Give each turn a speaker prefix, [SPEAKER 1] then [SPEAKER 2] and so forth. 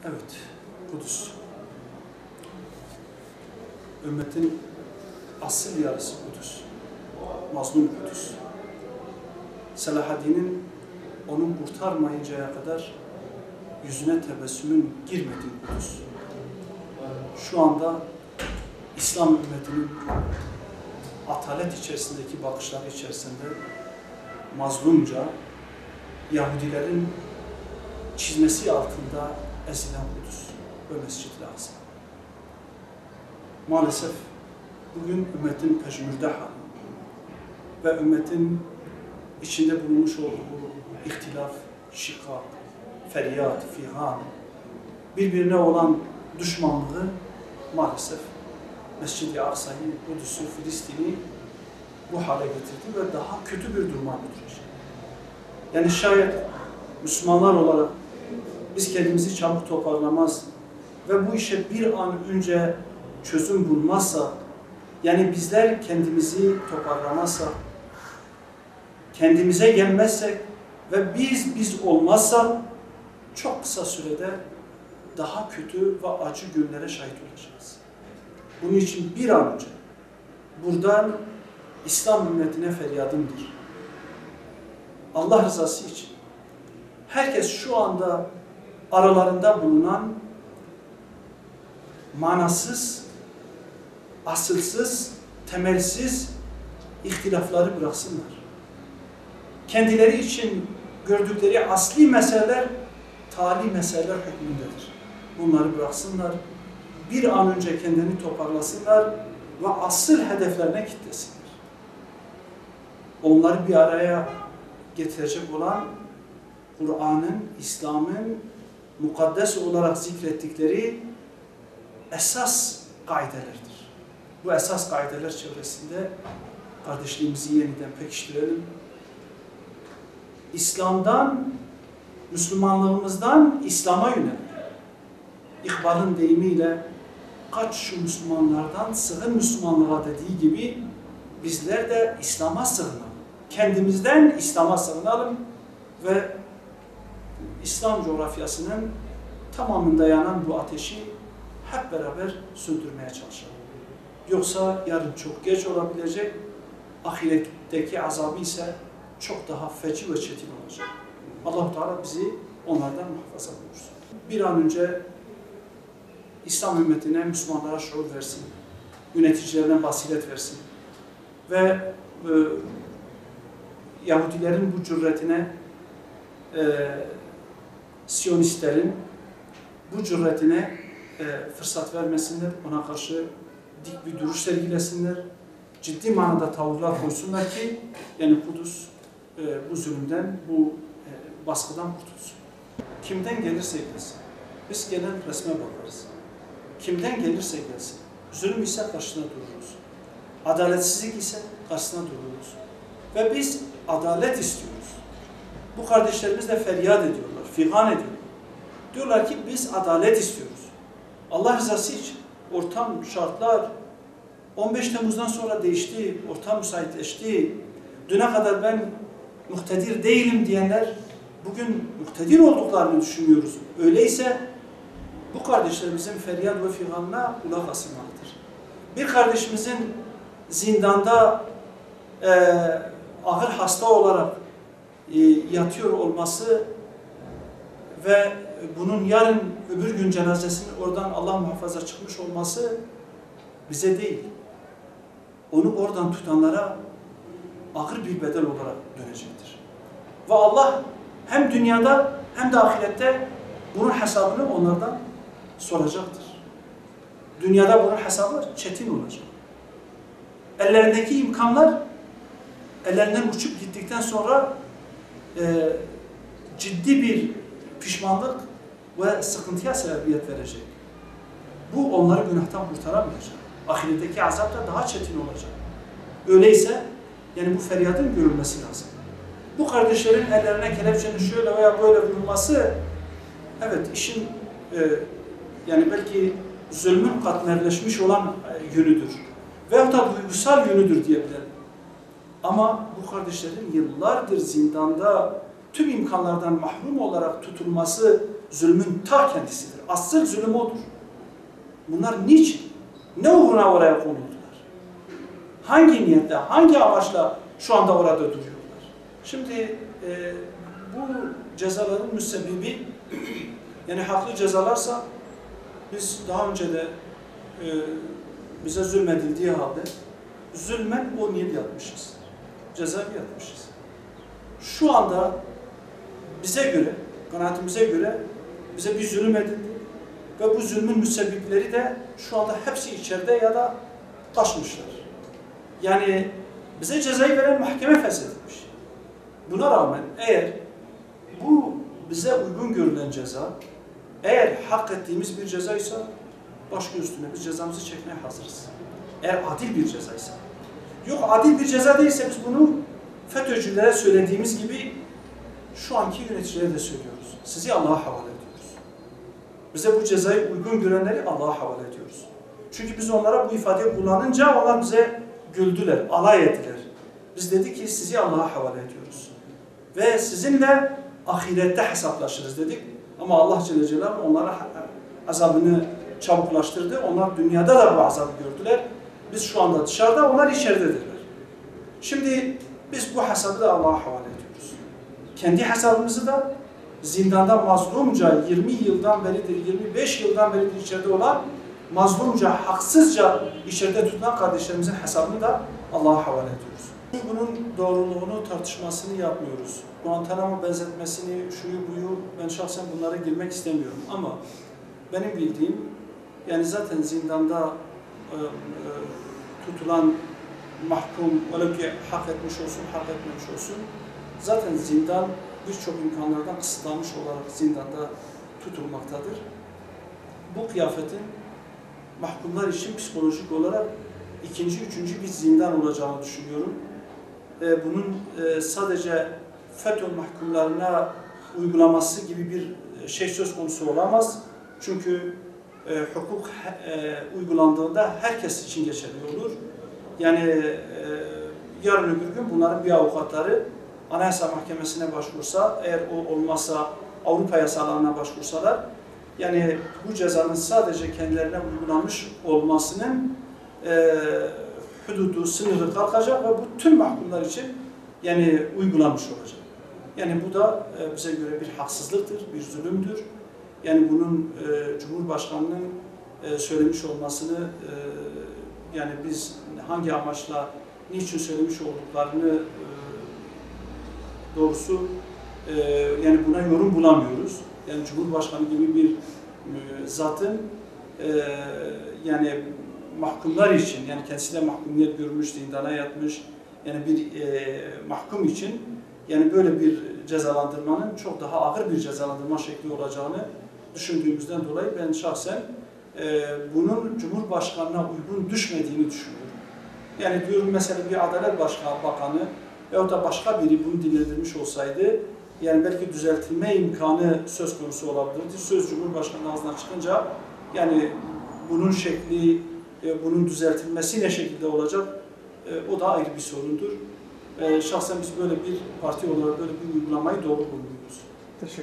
[SPEAKER 1] Evet, Kudüs. Ümmetin asıl yarısı Kudüs. Mazlum Kudüs. Selahaddin'in onu kurtarmayıncaya kadar yüzüne tebessümün girmediği Kudüs. Şu anda İslam ümmetinin atalet içerisindeki bakışları içerisinde mazlumca Yahudilerin çizmesi altında ezilen Kudüs ve Mescid-i Aksa. Maalesef bugün ümmetin pejmürde hali ve ümmetin içinde bulunmuş olduğu ihtilaf, şikak, feryat, figan, birbirine olan düşmanlığı maalesef Mescid-i Aksa'yı, Kudüs'ü, Filistin'i bu hale getirdi ve daha kötü bir duruma götürecek. Yani şayet Müslümanlar olarak biz kendimizi çabuk toparlamaz ve bu işe bir an önce çözüm bulmazsa, yani bizler kendimizi toparlamazsa, kendimize gelmezsek ve biz olmazsak çok kısa sürede daha kötü ve acı günlere şahit olacağız. Bunun için bir an önce buradan İslam ümmetine feryadımdır. Allah rızası için herkes şu anda aralarında bulunan manasız, asılsız, temelsiz ihtilafları bıraksınlar. Kendileri için gördükleri asli meseleler, tali meseleler hükmündedir. Bunları bıraksınlar, bir an önce kendini toparlasınlar ve asıl hedeflerine kitlesinler. Onları bir araya getirecek olan Kur'an'ın, İslam'ın mukaddes olarak zikrettikleri esas kaidelerdir. Bu esas kaideler çevresinde kardeşliğimizi yeniden pekiştirelim. İslam'dan, Müslümanlığımızdan İslam'a yönelik. İkbal'ın deyimiyle kaç şu Müslümanlardan sığın Müslümanlığa dediği gibi bizler de İslam'a sığınalım. Kendimizden İslam'a sığınalım ve İslam coğrafyasının tamamında yanan bu ateşi hep beraber söndürmeye çalışalım. Yoksa yarın çok geç olabilecek, ahiretteki azabı ise çok daha feci ve çetin olacak. Allah-u Teala bizi onlardan muhafaza buyursun. Bir an önce İslam ümmetine, Müslümanlara şuur versin, yöneticilerine basiret versin ve Yahudilerin bu cüretine, Siyonistlerin bu cüretine fırsat vermesinler, ona karşı dik bir duruş sergilesinler, ciddi manada tavırlar koysunlar ki yani Kudüs bu zulümden, bu baskıdan kurtulsun. Kimden gelirse gelsin, biz gelen resme bakarız. Kimden gelirse gelsin, zulüm ise karşısına dururuz. Adaletsizlik ise karşısına dururuz. Ve biz adalet istiyoruz. Bu kardeşlerimiz de feryat ediyorlar, figan ediyorlar. Diyorlar ki biz adalet istiyoruz. Allah rızası için ortam, şartlar 15 Temmuz'dan sonra değişti, ortam müsaitleşti. Düne kadar ben muktedir değilim diyenler bugün muktedir olduklarını düşünüyoruz. Öyleyse bu kardeşlerimizin feryat ve figanına kulak asılmalıdır. Bir kardeşimizin zindanda ağır hasta olarak yatıyor olması ve bunun yarın öbür gün cenazesinin oradan Allah muhafaza çıkmış olması bize değil, onu oradan tutanlara ağır bir bedel olarak dönecektir. Ve Allah hem dünyada hem de ahirette bunun hesabını onlardan soracaktır. Dünyada bunun hesabı çetin olacak. Ellerindeki imkanlar ellerinden uçup gittikten sonra ciddi bir pişmanlık ve sıkıntıya sebebiyet verecek. Bu onları günahtan kurtaramayacak. Ahiretteki azap da daha çetin olacak. Öyleyse yani bu feryadın görülmesi lazım. Bu kardeşlerin ellerine kelepçenin şöyle veya böyle vurulması evet işin yani belki zulmün katmerleşmiş olan yönüdür. Veyahut da duygusal yönüdür diyebilirim. Ama bu kardeşlerin yıllardır zindanda tüm imkanlardan mahrum olarak tutulması zulmün ta kendisidir. asıl zulüm odur. Bunlar niçin? Ne uğruna oraya konuldular? Hangi niyetle, hangi amaçla şu anda orada duruyorlar? Şimdi bu cezaların müsebbibi, yani haklı cezalarsa biz daha önce de bize zulmedildiği halde zulmen 10 yıl yatmışız. Cezaevi yatmışız. Şu anda bize göre, kanaatimize göre bize bir zulüm edildi ve bu zulmün müsebbipleri de şu anda hepsi içeride ya da kaçmışlar. Yani bize cezayı veren mahkeme feshedilmiş. Buna rağmen eğer bu bize uygun görülen ceza, eğer hak ettiğimiz bir cezaysa başka üstüne biz cezamızı çekmeye hazırız. Eğer adil bir cezaysa. Yok adil bir ceza değilse biz bunu FETÖ'cülere söylediğimiz gibi şu anki yöneticilere de söylüyoruz. Sizi Allah'a havale ediyoruz. Bize bu cezayı uygun görenleri Allah'a havale ediyoruz. Çünkü biz onlara bu ifadeyi kullanınca onlar bize güldüler, alay ettiler. Biz dedik ki sizi Allah'a havale ediyoruz. Ve sizinle ahirette hesaplaşırız dedik. Ama Allah Celle Celaluhu onlara azabını çabuklaştırdı. Onlar dünyada da bu azabı gördüler. Biz şu anda dışarıda, onlar içeridedirler. Şimdi biz bu hesabı da Allah'a havale ediyoruz. Kendi hesabımızı da zindanda mazlumca 20 yıldan beridir, 25 yıldan beridir içeride olan, mazlumca, haksızca içeride tutulan kardeşlerimizin hesabını da Allah'a havale ediyoruz. Bunun doğruluğunu, tartışmasını yapmıyoruz. Guantanamo benzetmesini, şuyu buyu, ben şahsen bunlara girmek istemiyorum. Ama benim bildiğim, yani zaten zindanda tutulan mahkum, öyle ki hak etmiş olsun, hak etmemiş olsun, zaten zindan birçok imkanlardan kısıtlanmış olarak zindanda tutulmaktadır. Bu kıyafetin mahkumlar için psikolojik olarak ikinci, üçüncü bir zindan olacağını düşünüyorum. Bunun sadece FETÖ mahkumlarına uygulaması gibi bir şey söz konusu olamaz. Çünkü hukuk uygulandığında herkes için geçerli olur. Yani yarın öbür gün bunların bir avukatları Anayasa Mahkemesi'ne başvursa, eğer o olmazsa Avrupa yasalarına başvursalar, yani bu cezanın sadece kendilerine uygulanmış olmasının hududu, sınırı kalkacak ve bu tüm mahkumlar için yani uygulanmış olacak. Yani bu da bize göre bir haksızlıktır, bir zulümdür. Yani bunun Cumhurbaşkanı'nın söylemiş olmasını yani biz hangi amaçla, niçin söylemiş olduklarını doğrusu yani buna yorum bulamıyoruz. Yani Cumhurbaşkanı gibi bir zatın yani mahkumlar için, yani kendisi de mahkumiyet görmüş, zindana yatmış, yani bir mahkum için yani böyle bir cezalandırmanın çok daha ağır bir cezalandırma şekli olacağını düşündüğümüzden dolayı ben şahsen bunun Cumhurbaşkanı'na uygun düşmediğini düşünüyorum. Yani diyorum mesela bir Adalet Bakanı veyahut da başka biri bunu dillendirmiş olsaydı, yani belki düzeltilme imkanı söz konusu olabilirdi. Söz Cumhurbaşkanı ağzından çıkınca yani bunun şekli, bunun düzeltilmesi ne şekilde olacak, o da ayrı bir sorundur. Şahsen biz böyle bir parti olarak böyle bir uygulamayı doğru bulmuyoruz.
[SPEAKER 2] Teşekkür